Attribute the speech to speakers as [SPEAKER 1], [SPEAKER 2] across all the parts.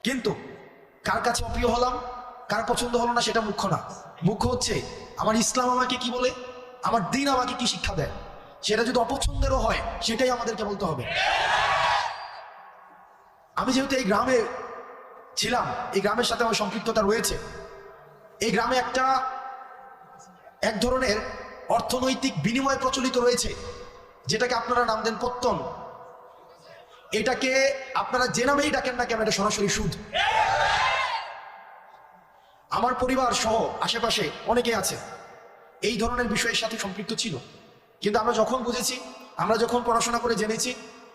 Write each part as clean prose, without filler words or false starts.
[SPEAKER 1] কিন্তু কার কাছে অপ্রিয় হলাম, কার পছন্দ হলো না সেটা মুখ্য না। মুখ্য হচ্ছে আমার ইসলাম আমাকে কি বলে, আমার দিন আমাকে কি শিক্ষা দেয়। সেটা যদি অপছন্দেরও হয় সেটাই আমাদেরকে বলতে হবে। আমি যেহেতু এই গ্রামে ছিলাম, এই গ্রামের সাথে আমার সম্পৃক্ততা রয়েছে। এই গ্রামে এক ধরনের অর্থনৈতিক বিনিময় প্রচলিত রয়েছে, যেটাকে আপনারা নাম দেন পত্তন। এটাকে আপনারা যে নামেই ডাকেন না কেন, এটা সরাসরি সুদ। আমার পরিবার সহ আশেপাশে অনেকে আছে এই ধরনের বিষয়ের সাথে সম্পৃক্ত ছিল। কিন্তু আমরা যখন বুঝেছি, আমরা যখন পড়াশোনা করে জেনেছি,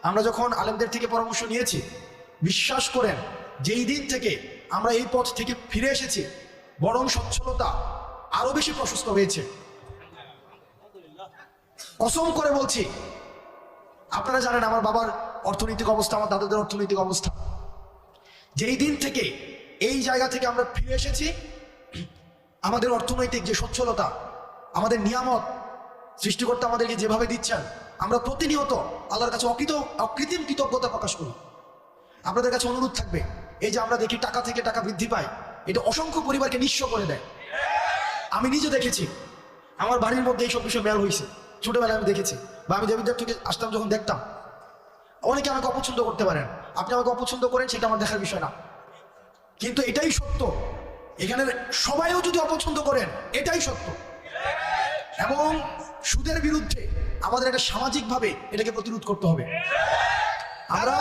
[SPEAKER 1] আমরা যখন আলেমদের থেকে পরামর্শ নিয়েছি, বিশ্বাস করেন যেই দিন থেকে আমরা এই পথ থেকে ফিরে এসেছি, বরং সচ্ছলতা আরো বেশি প্রশস্ত হয়েছে। কসম করে বলছি, আপনারা জানেন আমার বাবার অর্থনৈতিক অবস্থা, আমার দাদাদের অর্থনৈতিক অবস্থা। যেই দিন থেকে এই জায়গা থেকে আমরা ফিরে এসেছি, আমাদের অর্থনৈতিক যে সচ্ছলতা, আমাদের নিয়ামত সৃষ্টিকর্তা আমাদেরকে যেভাবে দিচ্ছেন, আমরা প্রতিনিয়ত আল্লাহর কাছে অকৃত্রিম কৃতজ্ঞতা প্রকাশ করি। আপনাদের কাছে অনুরোধ থাকবে, এই যে আমরা দেখি টাকা থেকে টাকা বৃদ্ধি পায়, এটা অসংখ্য পরিবারকে নিঃস্ব করে দেয়। আমি নিজে দেখেছি, আমার বাড়ির মধ্যে এইসব বিষয় মেল হয়েছে। ছোটবেলায় আমি দেখেছি, বা আমি দেবীদের থেকে আসতাম যখন দেখতাম। অনেকে আমাকে অপছন্দ করতে পারেন, আপনি আমাকে অপছন্দ করেন, সেটা আমার দেখার বিষয় না। কিন্তু এটাই সত্য, এখানে সবাইও যদি অপছন্দ করেন, এটাই সত্য। এবং সুদের বিরুদ্ধে আমাদের একটা সামাজিকভাবে এটাকে প্রতিরোধ করতে হবে। আমরা